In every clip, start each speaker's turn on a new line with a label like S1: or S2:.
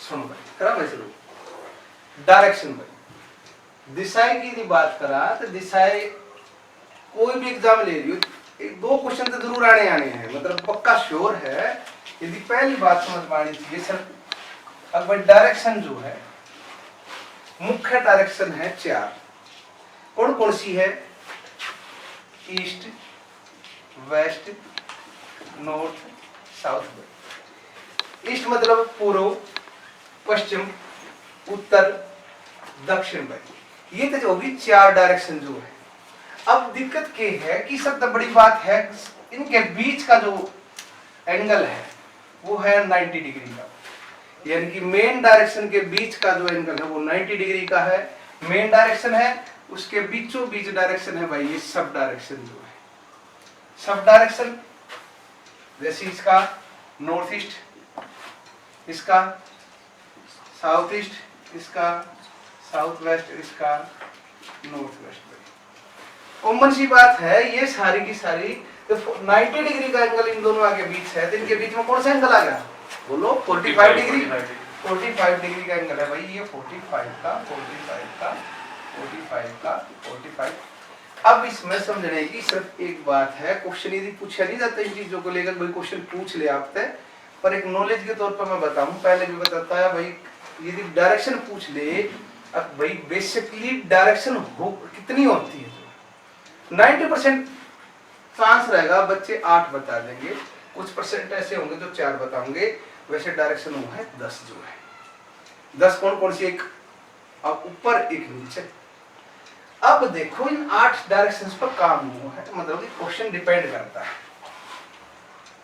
S1: सुनो भाई करा मैं चलो डायरेक्शन भाई दिशाएं की बात करा तो दिशाएं कोई भी एग्जाम ले रही हो एक दो क्वेश्चन तो जरूर आने हैं मतलब पक्का श्योर है। यदि पहली बात समझ में आनी चाहिए सर अब भाई डायरेक्शन जो है मुख्य डायरेक्शन है 4 कौन कौन सी है east west north south. East मतलब पूर्व पश्चिम उत्तर दक्षिण भाई ये तो होगी 4 डायरेक्शन जो है। अब दिक्कत क्या है कि सबसे बड़ी बात है इनके बीच का जो एंगल है वो है 90 डिग्री का यानी कि मेन डायरेक्शन के बीच का जो एंगल है वो 90 डिग्री का है। मेन डायरेक्शन है उसके बीचों बीच डायरेक्शन है भाई ये सब डायरेक्शन जो है। सब डायरेक्शन जैसे इसका नॉर्थ ईस्ट इसका साउथ ईस्ट इसका साउथ वेस्ट इसका नॉर्थ वेस्ट। कॉमन सी बात है ये सारी की सारी 90 डिग्री का एंगल इन दोनों के बीच है तो इनके बीच में कौन सा एंगल आ गया बोलो 45 डिग्री 45 डिग्री का एंगल है भाई ये 45 का 45। अब इसमें समझने की सिर्फ एक बात है क्वेश्चन यदि पूछा नहीं जाता इन चीजों को लेकर भाई क्वेश्चन पूछ ले आपसे पर एक नॉलेज के तौर पर मैं बताऊं पहले भी बताता है भाई यदि डायरेक्शन पूछ ले अब भाई बेसिकली डायरेक्शन हो कितनी होती है 90% चांस रहेगा बच्चे 8 बता देंगे कुछ परसेंट ऐसे होंगे जो 4 बताओगे वैसे डायरेक्शन वो है 10 जो है 10 कौन कौन सी एक अब ऊपर एक नीचे। अब देखो इन 8 डायरेक्शंस पर काम हुआ है मतलब कि क्वेश्चन डिपेंड करता है।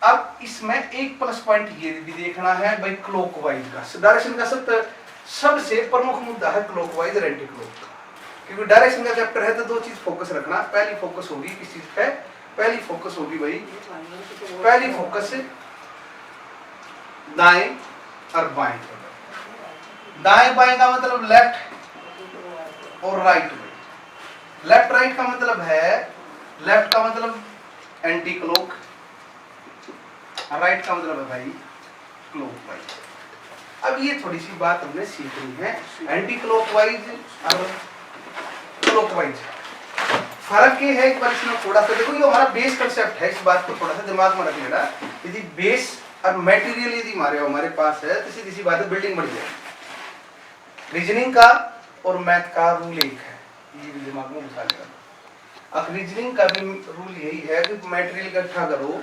S1: अब इसमें एक प्लस पॉइंट ये भी देखना है भाई क्लॉकवाइज का डायरेक्शन का सबसे प्रमुख मुद्दा है क्लॉकवाइज और एंटी क्लॉक का क्योंकि डायरेक्शन का चैप्टर है तो दो चीज फोकस रखना पहली फोकस होगी किस चीज पे पहली फोकस होगी भाई पहली फोकस दाएं और बाएं दाएं बाएं का मतलब लेफ्ट और राइट में लेफ्ट राइट का मतलब है लेफ्ट का मतलब एंटी क्लॉक राइट का मतलब है भाई क्लॉकवाइज। अब ये थोड़ी सी बात हमने सीखनी है एंटी क्लॉकवाइज और क्लॉकवाइज फर्क ये है एक बार इसमें थोड़ा सा देखो ये हमारा बेस कंसेप्ट है इस बात को थोड़ा सा दिमाग में रख लेना यदि बेस और मटेरियल यदि हमारे पास है तो सीधी सी बात है बिल्डिंग बढ़ जाएगी। रीजनिंग का और मैथ का रूल एक है ये भी दिमाग में घुसा लेना। अब रीजनिंग का भी रूल यही है कि मटेरियल इकट्ठा करो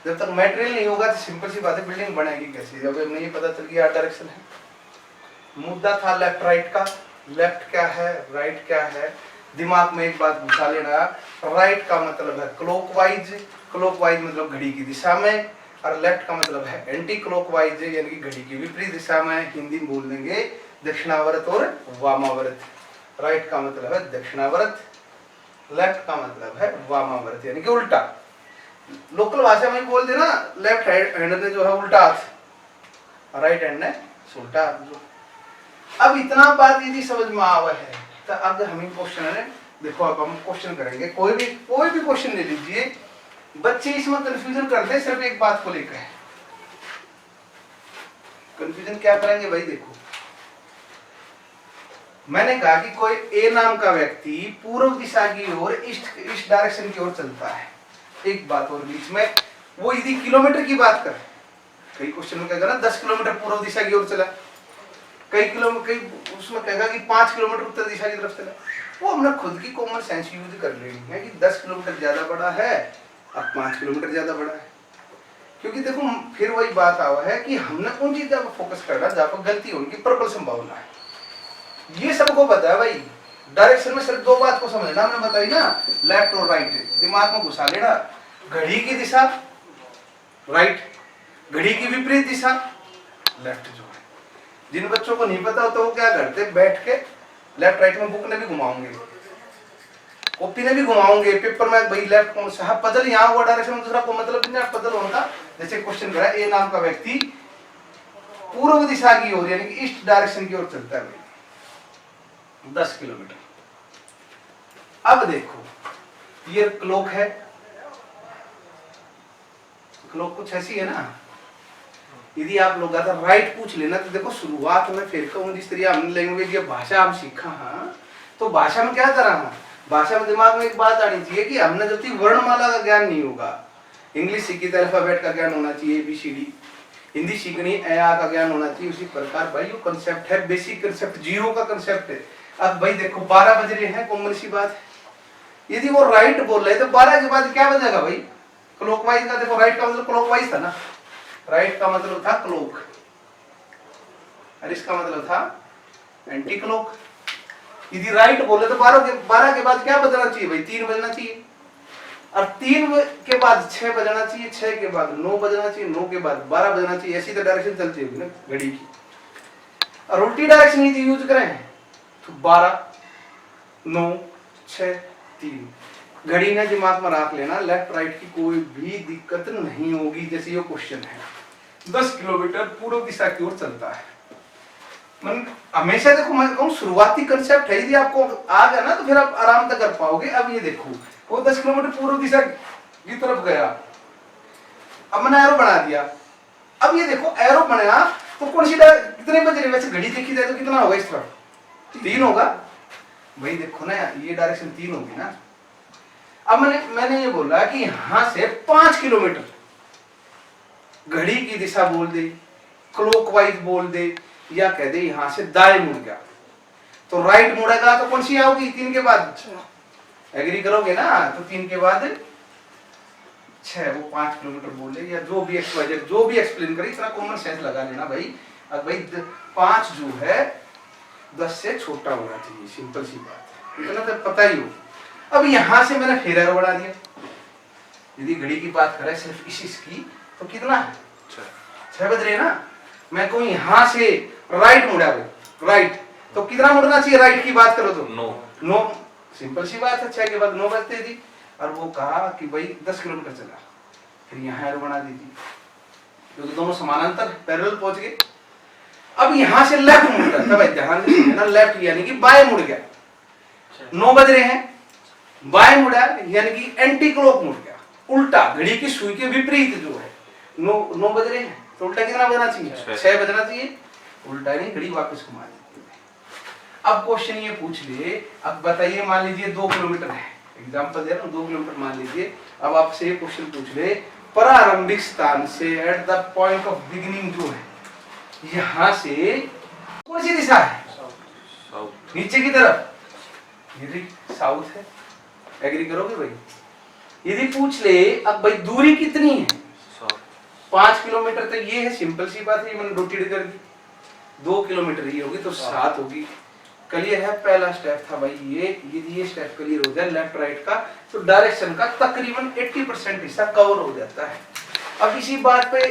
S1: जब तक मटेरियल नहीं होगा तो सिंपल सी बात है बिल्डिंग बनेगी कैसे जब हमें ये पता चल गया डायरेक्शन है। मुद्दा था लेफ्ट राइट का लेफ्ट क्या है राइट क्या है दिमाग में एक बात घुसा लेना राइट का मतलब है क्लॉकवाइज क्लॉकवाइज मतलब घड़ी की दिशा में और लेफ्ट का मतलब है एंटी क्लॉकवाइज यानी कि घड़ी की विपरीत दिशा में हिंदी में बोल देंगे दक्षिणावर्त और वामावर्त। राइट का मतलब है दक्षिणावर्त लेफ्ट का मतलब है वामावर्त यानी कि उल्टा लोकल भाषा में बोल देना लेफ्ट हैंड ने जो है उल्टा हाथ राइट हैंड ने उल्टा हाथ। अब इतना बात यदि समझ में आवा है तो अब हम क्वेश्चन है देखो अब हम क्वेश्चन करेंगे कोई भी क्वेश्चन ले लीजिए बच्चे इसमें कंफ्यूजन करते हैं सिर्फ एक बात को लेकर कंफ्यूजन क्या करेंगे भाई देखो मैंने कहा कि कोई ए नाम का व्यक्ति पूर्व दिशा की ओर ईस्ट डायरेक्शन की ओर चलता है। एक बात और बीच में वो यदि किलोमीटर की बात कर कई क्वेश्चन में कहेगा ना 10 किलोमीटर पूर्व दिशा की ओर चला कई उसमें कहेगा कि 5 किलोमीटर उत्तर दिशा की तरफ चला वो हमने खुद की कॉमन सेंस यूज कर लेनी है कि 10 किलोमीटर ज्यादा बड़ा है अब 5 किलोमीटर ज्यादा बड़ा है क्योंकि देखो फिर वही बात आवा है कि हमने उन चीजों पर फोकस करना जहां पर गलती होने की प्रबल संभावना है। ये सबको पता है भाई डायरेक्शन में सिर्फ दो बात को समझना मैंने बताई ना लेफ्ट और राइट दिमाग में घुसा लेना घड़ी की दिशा राइट घड़ी की विपरीत दिशा लेफ्ट जो है। जिन बच्चों को नहीं पता होता वो क्या करते बैठ के लेफ्ट राइट में बुक ने भी घुमाओगे कॉपी ने भी घुमाओगे पेपर में भाई लेफ्ट कौन सा पजल यहाँ हुआ डायरेक्शन दूसरा को मतलब नहीं पजल होने का जैसे क्वेश्चन करा ए नाम का व्यक्ति पूर्व दिशा की ओर यानी कि ईस्ट डायरेक्शन की ओर चलता है भाई 10 किलोमीटर। अब देखो ये क्लॉक है क्लॉक कुछ ऐसी है ना यदि आप लोग का राइट पूछ लेना तो देखो शुरुआत में फिर कहूँ जिस तरह हमने लैंग्वेज या भाषा हम सीखा हाँ, तो भाषा में क्या करा हाँ, भाषा में दिमाग में एक बात आनी चाहिए कि हमने जब तक वर्णमाला का ज्ञान नहीं होगा, इंग्लिश सीखी तो अल्फाबेट का ज्ञान होना चाहिए, ABCD, हिंदी सीखनी ए आ का ज्ञान होना चाहिए। उसी प्रकार भाई वो कंसेप्ट है, बेसिक कंसेप्ट जीरो का कंसेप्ट है। अब भाई देखो 12 बज रहे हैं, कॉमन सी बात है, यदि वो राइट बोल रहे तो 12 के बाद क्या बजेगा भाई, क्लॉकवाइज का। देखो राइट का मतलब क्लॉकवाइज था ना, राइट का मतलब था क्लॉक और इसका मतलब था एंटी क्लॉक। यदि राइट बोले तो 12 के बाद क्या बजना चाहिए भाई, 3 बजना चाहिए, और 3 के बाद 6 बजना चाहिए, 6 के बाद 9 बजना चाहिए, 9 के बाद 12 बजना चाहिए। ऐसी तो डायरेक्शन चलती होगी ना घड़ी की। और उल्टी डायरेक्शन यदि यूज करें तो 12 9 6 3 घड़ी ने दिमाग में रख लेना, लेफ्ट राइट की कोई भी दिक्कत नहीं होगी। जैसे ये क्वेश्चन है 10 किलोमीटर पूर्व दिशा की ओर चलता है, मन हमेशा देखो मैं कहूँ शुरुआती कंसेप्ट है, यदि आपको आ गया ना तो फिर आप आराम से कर पाओगे। अब ये देखो वो 10 किलोमीटर पूर्व दिशा की तरफ गया, अब मैंने एरो बना दिया। अब ये देखो एरो बनाया तो कौन सी कितने बज रहे, वैसे घड़ी देखी जाए तो कितना होगा इस तरफ, 3 होगा भाई। देखो ना ये डायरेक्शन 3 होगी ना। अब मैंने ये बोला कि यहां से 5 किलोमीटर घड़ी की दिशा बोल दे, क्लॉकवाइज बोल दे, या कह दे यहां से दाएं मुड़ गया, तो राइट मुड़ेगा तो कौन सी आओगी 3 के बाद, एग्री करोगे ना। तो 3 के बाद 6, वो 5 किलोमीटर बोले या जो भी एक्सवाइजेड जो भी एक्सप्लेन करे, इतना कॉमन सेंस लगा लेना भाई। अब भाई 5 जो है 10 से छोटा होना चाहिए, सिंपल सी बात है, इतना तो पता ही हो। अब यहां से मैंने फिर एरो बढ़ा दिया, यदि घड़ी की बात करें सिर्फ इसकी तो कितना है 6 बज रहे ना। मैं कहूँ यहां से राइट मुड़ा भाई, राइट तो कितना मुड़ना चाहिए, राइट की बात करो तो 9, सिंपल सी बात है, 6 के बाद 9 बजते थी। और वो कहा कि भाई 10 किलोमीटर चला, फिर यहाँ एरो बना दीजिए क्योंकि दोनों समानांतर पैरेलल पहुंच गए। अब यहां से लेफ्ट मुड़ गया था भाई, ध्यान से समझना, लेफ्ट यानी कि बाएं मुड़ गया, 9 बज रहे हैं, बाएं मुड़ा यानी कि एंटी क्लॉक मुड़ गया, उल्टा घड़ी की सुई के विपरीत जो है। 9 बज रहे हैं तो उल्टा कितना बजना चाहिए, 6 बजना चाहिए, उल्टा नहीं घड़ी वापस घुमा देती है। अब क्वेश्चन ये पूछ ले, अब बताइए मान लीजिए 2 किलोमीटर है, एग्जांपल दे रहा हूं 2 किलोमीटर मान लीजिए। अब आपसे ये क्वेश्चन पूछ ले, प्रारंभिक स्थान से at the point of beginning जो है, यहां से कौन सी दिशा है, नीचे की तरफ, यदि साउथ है, एग्री करोगे भाई। यदि पूछ ले अब भाई दूरी कितनी है 5 किलोमीटर, तो ये है सिंपल सी बात है, मैंने रोटेट कर दी, 2 किलोमीटर ही होगी तो 7 होगी। क्लियर है, पहला स्टेप था भाई ये, यदि ये स्टेप क्लियर हो जाए लेफ्ट राइट का तो डायरेक्शन का तकरीबन 80% हिस्सा कवर हो जाता है। अब इसी बात पे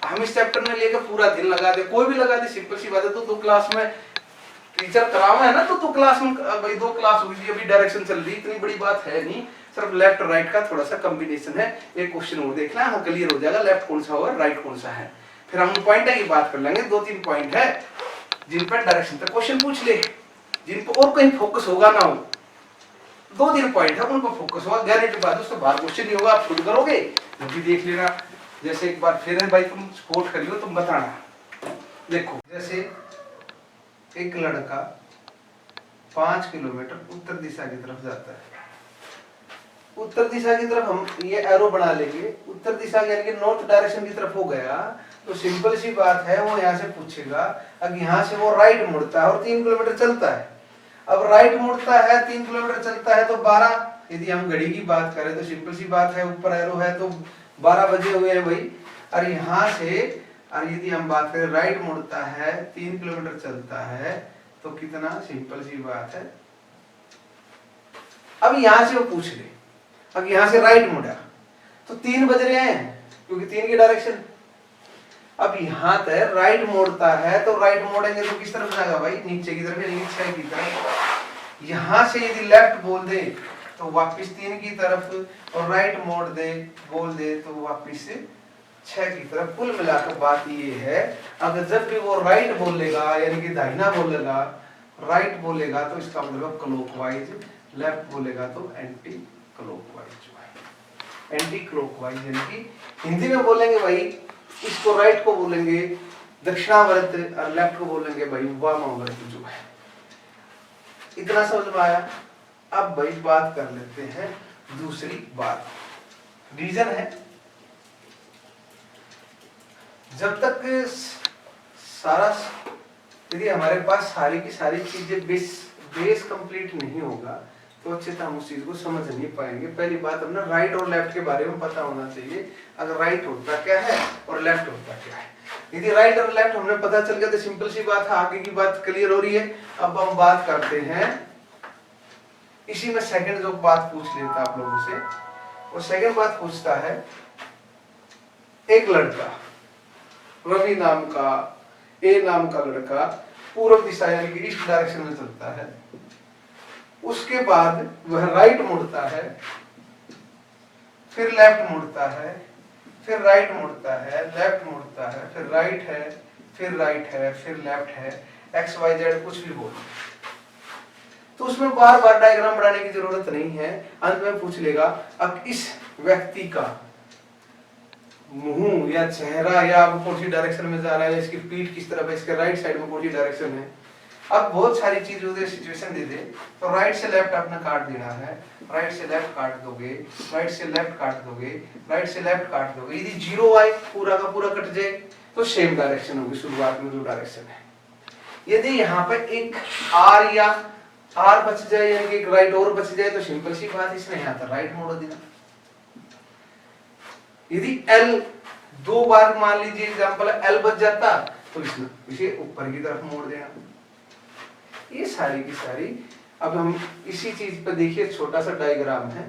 S1: हम इस चैप्टर में लेकर पूरा दिन लगा दे, कोई भी लगा दे, सिंपल सी बात है। तो 2 क्लास में टीचर करावा है ना, तो 2 क्लास में भाई 2 क्लास हुई, अभी डायरेक्शन चल रही, इतनी बड़ी बात है नहीं, सिर्फ लेफ्ट राइट का थोड़ा सा कॉम्बिनेशन है। एक क्वेश्चन और देखना है, क्लियर हो जाएगा लेफ्ट कौन सा और राइट कौन सा है। फिर हम पॉइंट की बात कर लेंगे, 2-3 पॉइंट है जिन पर डायरेक्शन तक क्वेश्चन पूछ ले, जिन पर और कहीं फोकस होगा ना हो, 2-3 पॉइंट है उन पर फोकस होगा, गारंटी बात है, उसके बाद क्वेश्चन नहीं होगा, आप खुद करोगे वो भी देख लेना। जैसे एक बार फिर है भाई, तुम सपोर्ट करियो, तुम बताना। देखो जैसे एक लड़का 5 किलोमीटर उत्तर दिशा की तरफ जाता है, उत्तर दिशा की तरफ हम ये एरो बना लेंगे, उत्तर दिशा यानी कि नॉर्थ डायरेक्शन की तरफ हो गया, तो सिंपल सी बात है वो यहाँ से पूछेगा। अब यहाँ से वो राइट मुड़ता है और 3 किलोमीटर चलता है। अब राइट मुड़ता है 3 किलोमीटर चलता है तो 12, यदि हम घड़ी की बात करें तो सिंपल सी बात है, ऊपर एरो है तो 12 बजे हुए हैं भाई। और यहाँ से और यदि हम बात करें राइट मुड़ता है 3 किलोमीटर चलता है तो कितना, सिंपल सी बात है। अब यहाँ से वो पूछ ले, अब यहाँ से राइट मुड़ा तो 3 बज रहे हैं क्योंकि 3 की डायरेक्शन। अब यहाँ तक राइट मोड़ता है तो राइट मोड़ेंगे तो किस तरफ जाएगा भाई, नीचे की तरफ यानी 6 की तरफ। यहाँ से यदि लेफ्ट बोल दे तो वापस 3 की तरफ, और राइट मोड़ दे बोल दे तो वापस 6 की तरफ। कुल मिलाकर बात ये है, अगर जब भी वो राइट बोलेगा यानी कि दाहिना बोलेगा, राइट बोलेगा तो इसका मतलब क्लॉकवाइज, लेफ्ट बोलेगा तो एंटी क्लॉकवाइज जो है, एंटी क्लॉकवाइज यानी कि हिंदी में बोलेंगे भाई इसको राइट को बोलेंगे दक्षिणावर्त और लेफ्ट को बोलेंगे भाई वामावर्त जो है। इतना समझ में आया। अब भाई बात कर लेते हैं दूसरी बात, रीजन है जब तक सारा यदि हमारे पास सारी की सारी चीजें बेस कंप्लीट नहीं होगा तो अच्छे से हम उस चीज को समझ नहीं पाएंगे। पहली बात हमने राइट और लेफ्ट के बारे में पता होना चाहिए, अगर राइट होता क्या है और लेफ्ट होता क्या है। यदि राइट और लेफ्ट हमने पता चल गया तो सिंपल सी बात है, आगे की बात क्लियर हो रही है। अब हम बात करते हैं इसी में सेकंड जो बात पूछ लेता आप लोगों से, वो सेकंड बात पूछता है एक लड़का रवि नाम का, ए नाम का लड़का पूर्व दिशा यानी कि ईस्ट डायरेक्शन में चलता है, उसके बाद वह राइट मुड़ता है, फिर लेफ्ट मुड़ता है, फिर राइट मुड़ता है, लेफ्ट मुड़ता है, फिर राइट है, फिर राइट है, फिर लेफ्ट है, एक्स वाई जेड कुछ भी बोलो, तो उसमें बार बार डायग्राम बनाने की जरूरत नहीं है। अंत में पूछ लेगा अब इस व्यक्ति का मुंह या चेहरा या अब कौन सी डायरेक्शन में जा रहा है, इसकी पीठ किस तरफ है, इसके राइट साइड में कौन सी डायरेक्शन है। अब बहुत सारी चीज उधर सिचुएशन दे दे तो राइट से लेफ्ट आपने काट देना है, राइट से लेफ्ट काट दोगे, राइट से लेफ्ट काट दोगे, राइट से लेफ्ट काट दोगे। यदि जीरो आए पूरा का पूरा कट जाए तो सेम डायरेक्शन होगी शुरुआत में जो डायरेक्शन है। यदि यहाँ पे एक आर या आर बच जाए यानी कि एक राइट और बच जाए तो सिंपल सी बात इसने यहाँ पर राइट मोड़ देना। यदि एल दो बार मान लीजिए एग्जांपल एल बच जाता तो इसने इसे ऊपर की तरफ मोड़ देना। ये सारी की सारी अब हम इसी चीज पे देखिए छोटा सा डायग्राम है,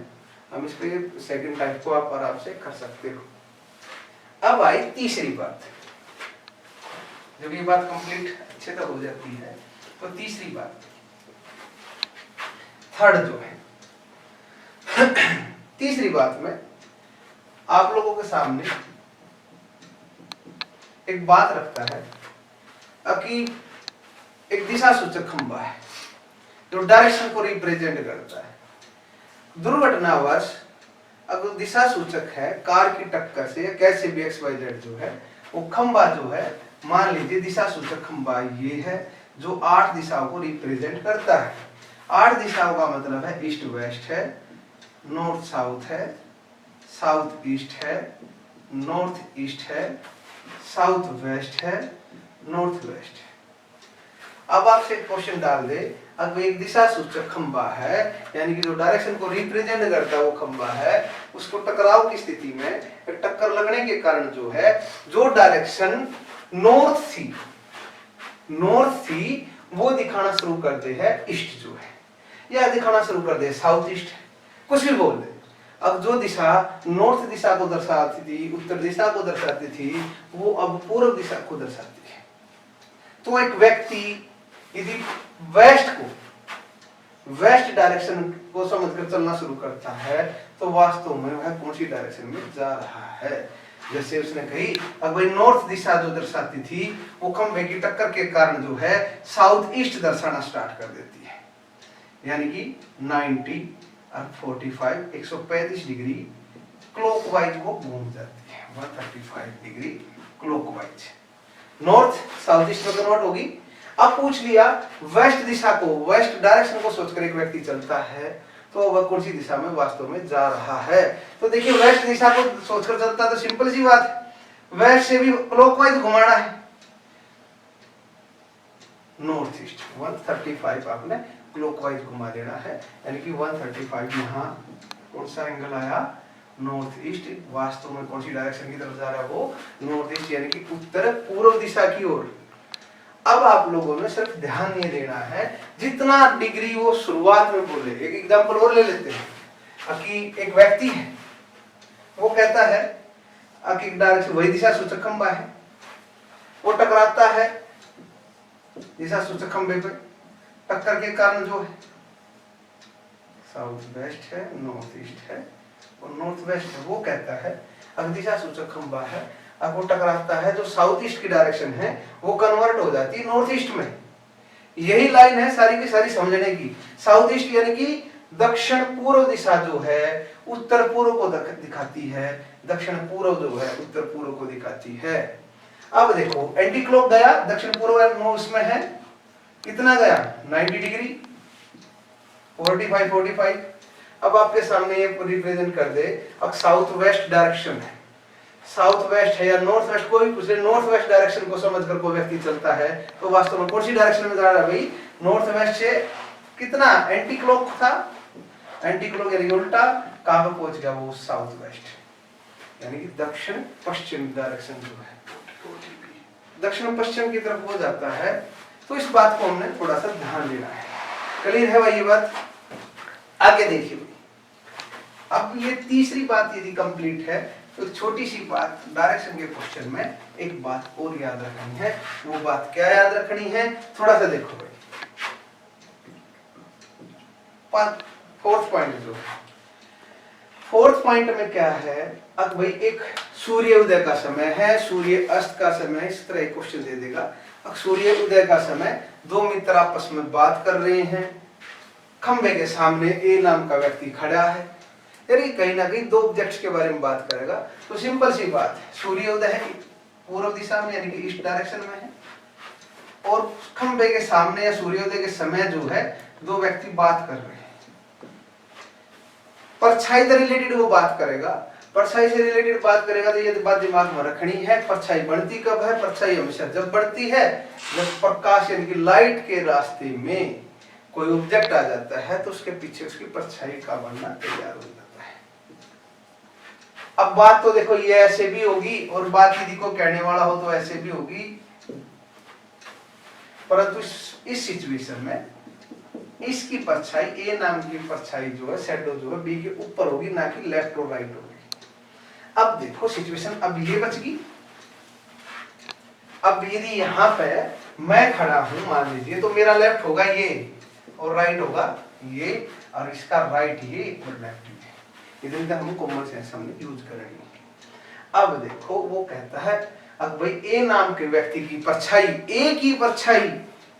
S1: हम इस पे सेकंड टाइप को आप आराम से कर सकते हो। अब आई तीसरी बात, जब ये बात कंप्लीट अच्छे से हो जाती है तो तीसरी बात थर्ड जो है तीसरी बात में आप लोगों के सामने एक बात रखता है अब कि एक दिशा सूचक खंबा है जो डायरेक्शन को रिप्रेजेंट करता है। दुर्घटनावश अगर दिशा सूचक है कार की टक्कर से या कैसे भी एक्स वाई जेड जो है वो खंबा जो है मान लीजिए दिशा सूचक खंबा ये है जो 8 दिशाओं को रिप्रेजेंट करता है। 8 दिशाओं का मतलब है ईस्ट वेस्ट है, नॉर्थ साउथ है, साउथ ईस्ट है, नॉर्थ ईस्ट है, साउथ वेस्ट है, नॉर्थ वेस्ट है। अब आपसे क्वेश्चन डाल दे अब एक दिशा सूचक खंबा है यानी कि जो डायरेक्शन को रिप्रेजेंट करता है वो खंबा है, उसको टकराव की स्थिति में टक्कर लगने के कारण जो है जो डायरेक्शन नॉर्थ थी वो दिखाना शुरू कर दे है ईस्ट जो है, या दिखाना शुरू कर दे साउथ ईस्ट है, कुछ भी बोल दे। अब जो दिशा नॉर्थ दिशा को दर्शाती थी, उत्तर दिशा को दर्शाती थी, वो अब पूर्व दिशा को दर्शाती है। तो एक व्यक्ति यदि वेस्ट डायरेक्शन को समझकर चलना शुरू करता है तो वास्तव में वह कौन सी डायरेक्शन में जा रहा है। जैसे उसने कही अब भाई नॉर्थ दिशा जो दर्शाती थी वो खंबे की टक्कर के कारण जो है साउथ ईस्ट दर्शाना स्टार्ट कर देती है, यानी कि 90 और 45 135 डिग्री क्लॉकवाइज वो घूम जाती है, 135 degree clockwise north south east में कन्वर्ट होगी। अब पूछ लिया वेस्ट दिशा को, वेस्ट डायरेक्शन को सोचकर एक व्यक्ति चलता है तो वह कौन सी दिशा में वास्तव में जा रहा है। तो देखिए वेस्ट दिशा को सोचकर चलता तो सिंपल सी बात है, वेस्ट से भी क्लॉकवाइज घुमाना है, नॉर्थ ईस्ट 135 आपने क्लॉकवाइज घुमा देना है, यानी कि 135 यहाँ कौन सा एंगल आया नॉर्थ ईस्ट, वास्तव में कौन सी डायरेक्शन की तरफ जा रहा है वो नॉर्थ ईस्ट यानी कि उत्तर पूर्व दिशा की ओर। अब आप लोगों ने सिर्फ ध्यान ये देना है जितना डिग्री वो शुरुआत में बोले। एक एग्जांपल और ले लेते हैं कि एक व्यक्ति है वो कहता है कि डायरेक्शन वही दिशा सूचक खंबा है, वो टकराता है दिशा सूचक खंबे पे, टक्कर के कारण जो है साउथ वेस्ट है, नॉर्थ ईस्ट है और नॉर्थ वेस्ट है। वो कहता है अगर दिशा सूचक खंबा है अब वो टकराता है जो साउथ ईस्ट की डायरेक्शन है वो कन्वर्ट हो जाती है नॉर्थ ईस्ट में। यही लाइन है सारी की सारी समझने की। साउथ ईस्ट यानी कि दक्षिण पूर्व दिशा जो है उत्तर पूर्व को दिखाती है, दक्षिण पूर्व जो है उत्तर पूर्व को दिखाती है। अब देखो एंटी क्लॉक गया दक्षिण पूर्व नो उसमें है, कितना गया 90 डिग्री 45। अब आपके सामने ये रिप्रेजेंट कर दे, अब साउथ वेस्ट डायरेक्शन है, साउथ वेस्ट है या नॉर्थ वेस्ट, कोई पूछे नॉर्थ वेस्ट डायरेक्शन को समझकर कोई व्यक्ति चलता है तो वास्तव में कौन सी डायरेक्शन में जा रहा है भाई, नॉर्थ वेस्ट से कितना एंटी क्लॉक था, एंटी क्लॉक यानी उल्टा, कहां पर पहुंच गया वो साउथ वेस्ट, यानी कि दक्षिण पश्चिम डायरेक्शन जो है दक्षिण पश्चिम की तरफ हो जाता है। तो इस बात को हमने थोड़ा सा ध्यान देना है। क्लियर है भाई ये बात? आगे देखिए, अब ये तीसरी बात यदि कंप्लीट है तो छोटी सी बात डायरेक्शन के क्वेश्चन में एक बात और याद रखनी है। वो बात क्या याद रखनी है, थोड़ा सा देखो भाई। फोर्थ पॉइंट जो है, फोर्थ पॉइंट में क्या है, अब भाई एक सूर्य उदय का समय है, सूर्य अस्त का समय, इस तरह एक क्वेश्चन दे देगा। अब सूर्य उदय का समय, दो मित्र आपस में बात कर रहे हैं, खंबे के सामने ए नाम का व्यक्ति खड़ा है, यानी कहीं ना कहीं दो ऑब्जेक्ट्स के बारे में बात करेगा। तो सिंपल सी बात है, सूर्य उदय है पूर्व दिशा में यानी कि ईस्ट डायरेक्शन में है, और खंबे के सामने या सूर्योदय के समय जो है दो व्यक्ति बात कर रहे हैं, परछाई से रिलेटेड वो बात करेगा। परछाई से रिलेटेड बात करेगा तो ये बात दिमाग में रखनी है, परछाई बढ़ती कब है, परछाई हमेशा जब बढ़ती है जब प्रकाश यानी कि लाइट के रास्ते में कोई ऑब्जेक्ट आ जाता है तो उसके पीछे उसकी परछाई का बनना तैयार हो जाता है। अब बात तो देखो ये ऐसे भी होगी और बात यदि को कहने वाला हो तो ऐसे भी होगी, परंतु इस सिचुएशन में इसकी परछाई ए नाम की परछाई जो है शैडो जो है बी के ऊपर होगी, ना कि लेफ्ट और राइट होगी। अब देखो सिचुएशन, अब ये बच गई। अब यदि यहाँ पे मैं खड़ा हूं मान लीजिए, तो मेरा लेफ्ट होगा ये और राइट होगा ये, और इसका राइट ये और लेफ्ट ये। इधर हम कॉमन सेंस हमने यूज करेंगे। अब देखो वो कहता है, अब भाई ए नाम के व्यक्ति की परछाई, ए की परछाई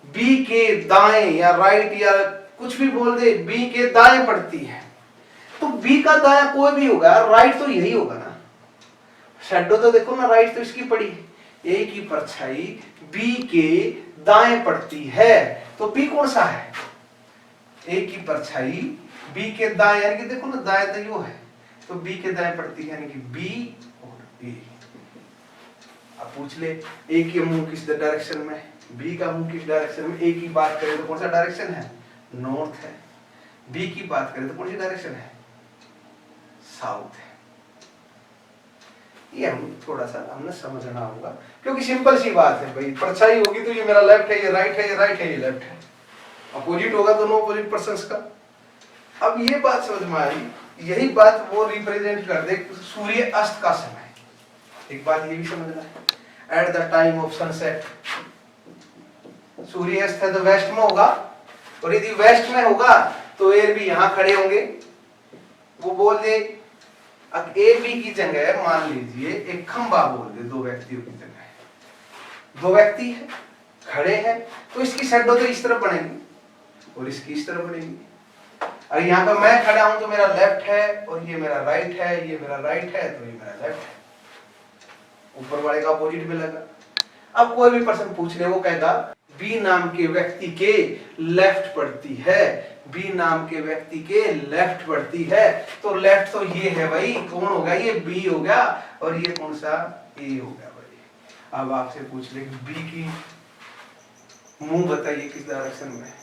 S1: बी के दाएं या राइट या कुछ भी बोल दे, बी के दाएं पड़ती है, तो बी का दायां कोई भी होगा, राइट तो यही होगा ना। शैडो तो देखो ना, राइट तो इसकी पड़ी, ए की परछाई बी के दाएं पड़ती है, तो बी कौन सा है, ए की परछाई बी के दाएं, यानी कि देखो ना दाएं तो यो है, तो बी के दाएं पड़ती है, यानी कि बी और ए। अब पूछ ले ए के मुंह किस डायरेक्शन में, बी का मुंह किस डायरेक्शन में। ए की बात करें तो कौन सा डायरेक्शन है, नॉर्थ है। बी की बात करें तो कौन सी डायरेक्शन है, साउथ है। ये हम थोड़ा सा हमने समझना होगा, क्योंकि सिंपल सी बात है भाई, परछाई होगी तो ये मेरा लेफ्ट है, ये राइट है, ये राइट है, ये लेफ्ट है, अपोजिट होगा दोनों अपोजिट पर्संस का। अब ये बात समझ में आई, यही बात वो रिप्रेजेंट कर दे सूर्य अस्त का समय। एक बात ये भी समझना है, at the time of sunset, सूर्य अस्त है तो वेस्ट में होगा, और यदि वेस्ट में होगा तो ए भी यहां खड़े होंगे। वो बोल दे, अब ए बी की जगह मान लीजिए एक खंबा बोल दे, दो व्यक्तियों की जगह दो व्यक्ति है खड़े हैं, तो इसकी शैडो तो इस तरफ बनेगी और इसकी इस तरफ बनेगी। और यहाँ पे मैं खड़ा हूं तो मेरा लेफ्ट है और ये मेरा राइट है, ये मेरा राइट है तो ये मेरा लेफ्ट है, ऊपर वाले का अपोजिट में लगा। अब कोई भी पर्सन पूछ ले, वो कहेगा बी नाम के व्यक्ति के लेफ्ट पड़ती है, बी नाम के व्यक्ति के लेफ्ट पड़ती है, तो लेफ्ट तो ये है भाई, कौन होगा, ये बी हो गया, और ये कौन सा, ए हो गया भाई। अब आपसे पूछ ले बी की मुंह बताइए किस डायरेक्शन में,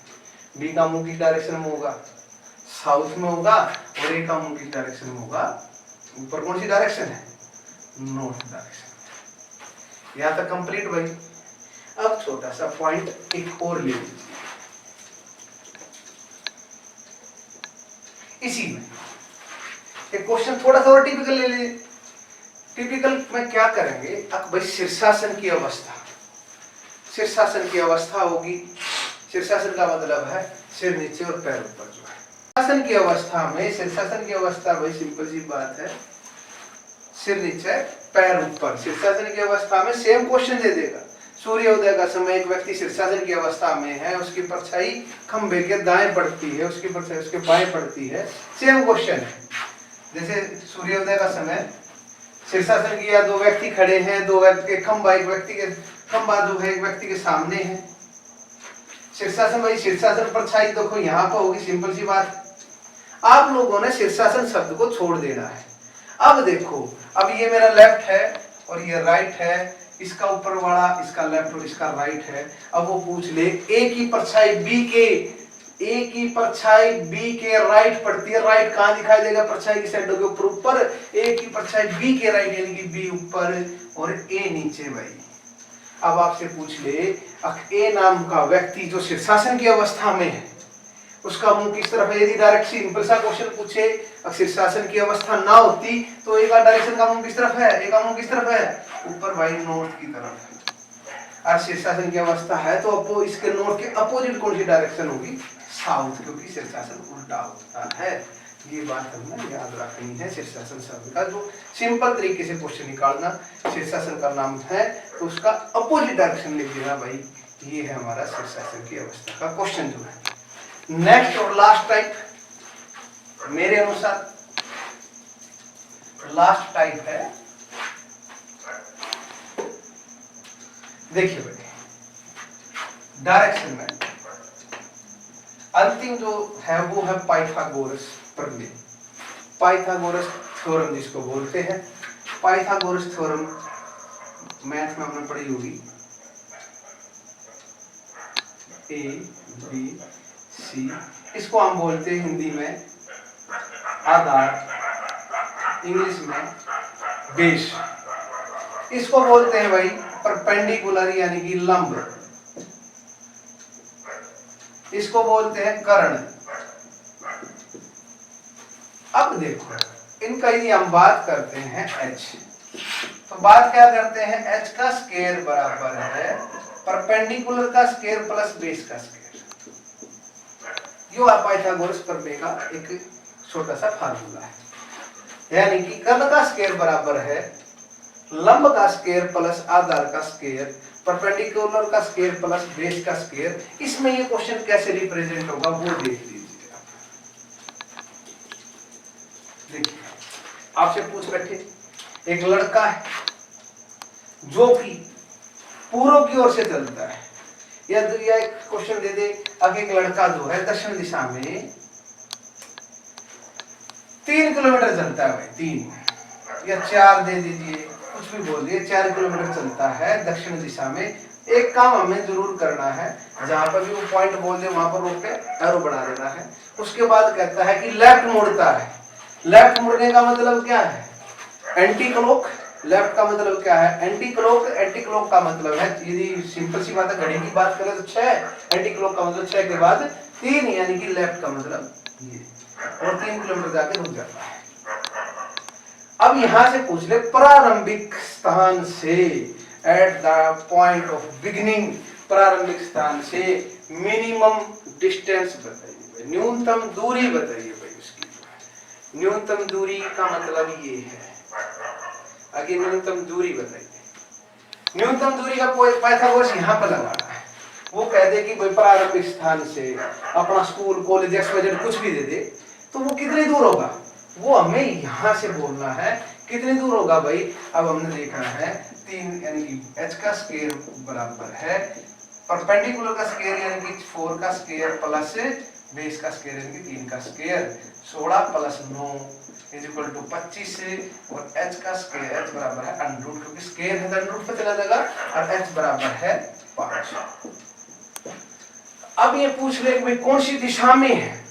S1: बी का मुंह किस डायरेक्शन में होगा, साउथ में होगा, और ए का मुंह किस डायरेक्शन में होगा, ऊपर कौन सी डायरेक्शन है, नॉर्थ डायरेक्शन। यहां तक कंप्लीट भाई। अब छोटा सा पॉइंट एक और ले लीजिए इसी में, एक क्वेश्चन थोड़ा सा और टिपिकल ले लीजिए। टिपिकल में क्या करेंगे, अब भाई शीर्षासन की अवस्था, शीर्षासन की अवस्था होगी। शीर्षासन का मतलब है सिर नीचे और पैर ऊपर जो है। शीर्षासन की अवस्था में, शीर्षासन की अवस्था भाई सिंपल सी बात है, सिर नीचे पैर ऊपर। शीर्षासन की अवस्था में सेम क्वेश्चन दे देगा, सूर्योदय का समय एक व्यक्ति शीर्षासन की अवस्था में है, उसकी परछाई खंबे के दाएं पड़ती है, उसकी परछाई उसके बाएं पड़ती है। सेम क्वेश्चन है, जैसे सूर्योदय का समय शीर्षासन किया, दो व्यक्ति खड़े हैं, दो व्यक्ति के खंबा, एक व्यक्ति के खंबा जो है एक व्यक्ति के सामने है। शीर्षासन भाई शीर्षासन परछाई देखो यहाँ पर होगी, सिंपल सी बात। आप लोगों ने शीर्षासन शब्द को छोड़ देना है। अब देखो, अब ये मेरा लेफ्ट है और ये राइट है, इसका ऊपर वाला इसका लेफ्ट और इसका राइट है। अब वो पूछ ले ए की परछाई बी के, ए की परछाई बी के राइट पड़ती है, राइट कहाँ दिखाई देगा परछाई की साइडों के ऊपर ऊपर, ए की परछाई बी के राइट यानी कि बी ऊपर और ए नीचे भाई। अब आपसे पूछ ले ए नाम का व्यक्ति जो शीर्षासन की अवस्था में है उसका मुंह किस तरफ है। यदि डायरेक्ट सिंपल सा क्वेश्चन पूछे शीर्षासन की अवस्था ना होती तो एक डायरेक्शन का मुंह किस तरफ है, एक का मुंह किस तरफ है, ऊपर भाई नॉर्थ की तरफ है। और शीर्षासन की अवस्था है तो इसके नॉर्थ के अपोजिट कौन सी डायरेक्शन होगी, साउथ, क्योंकि शीर्षासन उल्टा होता है। ये बात हमें याद रखनी है। शीर्षासन शब्द का जो सिंपल तरीके से क्वेश्चन निकालना, शीर्षासन का नाम है तो उसका अपोजिट डायरेक्शन लिख देना भाई। ये है हमारा शीर्षासन की अवस्था का क्वेश्चन जो है। नेक्स्ट और लास्ट टाइप मेरे अनुसार लास्ट टाइप है, देखिए बेटे डायरेक्शन में अंतिम जो है वो है पाइथागोरस प्रमेय, पाइथागोरस थ्योरम जिसको बोलते हैं। पाइथागोरस थ्योरम मैथ में हमने पढ़ी होगी, ए बी सी, इसको हम बोलते हैं हिंदी में आधार, इंग्लिश में बेस। इसको बोलते हैं भाई परपेंडिकुलर यानी कि लंब, इसको बोलते हैं कर्ण। अब देखो इनका यदि हम बात करते हैं h, तो बात क्या करते हैं, h का स्क्वायर बराबर है परपेंडिकुलर का स्क्वायर प्लस बेस का स्क्वायर। ये पाइथागोरस प्रमेय का एक छोटा सा फार्मूला है, यानी कि कर्ण का स्क्वायर बराबर है लंब का स्क्वायर प्लस आधार का स्क्वायर, परपेंडिकुलर का स्क्वायर प्लस बेस का स्क्वायर। इसमें ये क्वेश्चन कैसे रिप्रेजेंट होगा वो देख लीजिए आप। देखिए आपसे पूछ बैठे एक लड़का है जो कि पूर्व की ओर से चलता है, या एक क्वेश्चन दे दे अब एक लड़का जो है दक्षिण दिशा में 3 किलोमीटर चलता है भाई, 3 या 4 दे दीजिए, कुछ भी बोल दिए, 4 किलोमीटर चलता है दक्षिण दिशा में। एक काम हमें जरूर करना है, जहां पर भी वो पॉइंट बोल दे वहां पर रोक के एरो बना देना है। उसके बाद कहता है कि लेफ्ट मुड़ता है। लेफ्ट मुड़ने का मतलब क्या है, एंटी क्लॉक। लेफ्ट का मतलब क्या है, एंटी क्लॉक। एंटी क्लॉक का मतलब है, यदि सिंपल सी बात है घड़ी की बात करें तो 6, एंटी क्लॉक का मतलब 6 के बाद 3, यानी कि लेफ्ट का मतलब ये, और 3 किलोमीटर जाके रुक जाता है। अब यहां से पूछ ले प्रारंभिक स्थान से, at the point of beginning, प्रारंभिक स्थान से मिनिमम डिस्टेंस बताइए, न्यूनतम दूरी बताइए भाई उसकी। न्यूनतम दूरी का मतलब ये है, आगे न्यूनतम दूरी बताइए। न्यूनतम दूरी का पाइथागोरस यहाँ पर लगाना है। वो कह दे कि भाई प्रारंभिक स्थान से अपना स्कूल कॉलेज एक्सवाइजेड कुछ भी दे दे तो वो कितनी दूर होगा, वो हमें यहाँ से बोलना है कितनी दूर होगा भाई। अब हमने देखना है 3 यानी कि h का स्क्वायर बराबर है परपेंडिकुलर का स्क्वायर यानी कि 4 का स्क्वायर प्लस बेस का स्क्वायर यानी कि 3 का square, 16 plus 9 is equal to 25 और h का स्क्वायर h बराबर है अंडर, क्योंकि स्क्वायर है तो अंडर पे चला जाएगा, और h बराबर है 5। अब ये पूछ ले भाई कौन सी दिशा में है।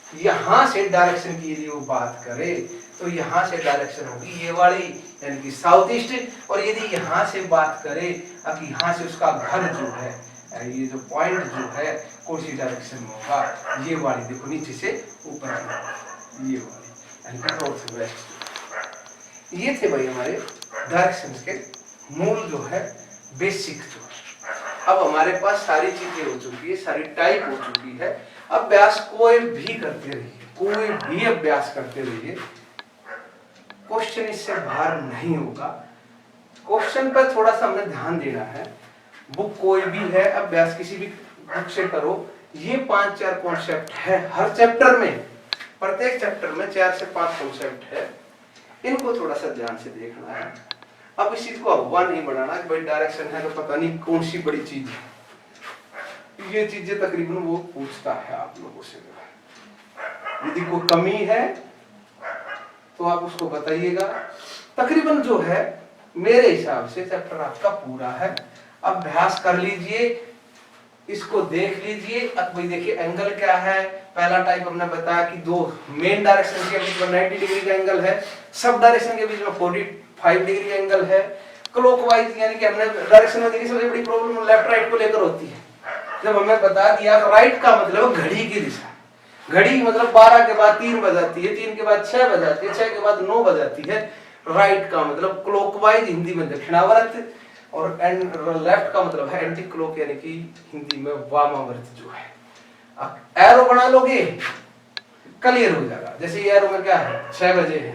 S1: यहां से डायरेक्शन की यदि वो बात करे तो यहां से डायरेक्शन होगी ये वाली यानी कि साउथ ईस्ट। और यदि यहां से बात करे अब यहां से उसका घर जो है, ये जो पॉइंट जो है कौन सी डायरेक्शन में होगा, ये वाली देखो नीचे से ऊपर ये वाली यानी कि नॉर्थ वेस्ट। ये थे भाई हमारे डायरेक्शंस के मूल जो है बेसिक जो है। अब हमारे पास सारी चीजें हो चुकी है, सारी टाइप हो चुकी है। अभ्यास कोई भी करते रहिए, कोई भी अभ्यास करते रहिए, क्वेश्चन इससे बाहर नहीं होगा। क्वेश्चन पर थोड़ा सा हमें ध्यान देना है, बुक कोई भी है, अभ्यास किसी भी बुक से करो, ये 5-4 कॉन्सेप्ट है हर चैप्टर में, प्रत्येक चैप्टर में 4 से 5 कॉन्सेप्ट है, इनको थोड़ा सा ध्यान से देखना है। अब इस चीज को अफवाह नहीं बनाना कि भाई डायरेक्शन है तो पता नहीं कौन सी बड़ी चीज है, ये चीजें तकरीबन वो पूछता है आप लोगों से। यदि कोई कमी है तो आप उसको बताइएगा। तकरीबन जो है मेरे हिसाब से चैप्टर आपका पूरा है, अभ्यास कर लीजिए, इसको देख लीजिए। अब भाई देखिए एंगल क्या है, पहला टाइप हमने बताया कि दो मेन डायरेक्शन के बीच में 90 डिग्री का एंगल है, सब डायरेक्शन के बीच में 45 डिग्री का एंगल है। क्लॉकवाइज यानी कि हमने डायरेक्शन में देखिए सबसे बड़ी प्रॉब्लम लेफ्ट राइट को लेकर होती है। जब हमें बता दिया राइट का मतलब घड़ी की दिशा, घड़ी मतलब 12 के बाद 3 बजाती है, 3 के बाद 6 बजाती है, 6 के बाद 9 बजाती है। राइट का मतलब क्लॉकवाइज, हिंदी में दक्षिणावर्त, और लेफ्ट का मतलब है एंटी क्लॉक यानी कि हिंदी में वामावर्त जो है। एरो बना लोगे क्लियर हो जाएगा। जैसे एरो में क्या है 6 बजे है,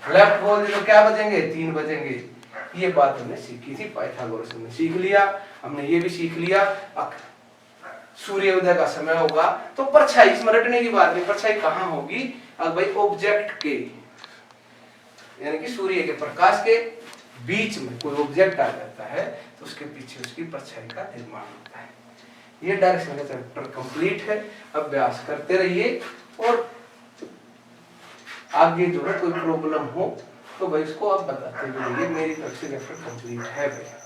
S1: लेफ्ट बोल दे तो क्या बजेंगे 3 बजेंगे। ये बात हमने सीखी थी, पाइथागोरस ने सीख लिया, हमने ये भी सीख लिया। सूर्योदय का समय होगा तो परछाई, इसमें रटने की बात नहीं, परछाई कहाँ होगी, अब भाई ऑब्जेक्ट के यानी कि सूर्य के प्रकाश के बीच में कोई ऑब्जेक्ट आ जाता है तो उसके पीछे उसकी परछाई का निर्माण होता है। ये डायरेक्शन का चैप्टर कंप्लीट है, अभ्यास करते रहिए, और आगे जो है कोई प्रॉब्लम हो तो भाई इसको आप बताते रहिए। मेरी तरफ से चैप्टर कंप्लीट है भाई।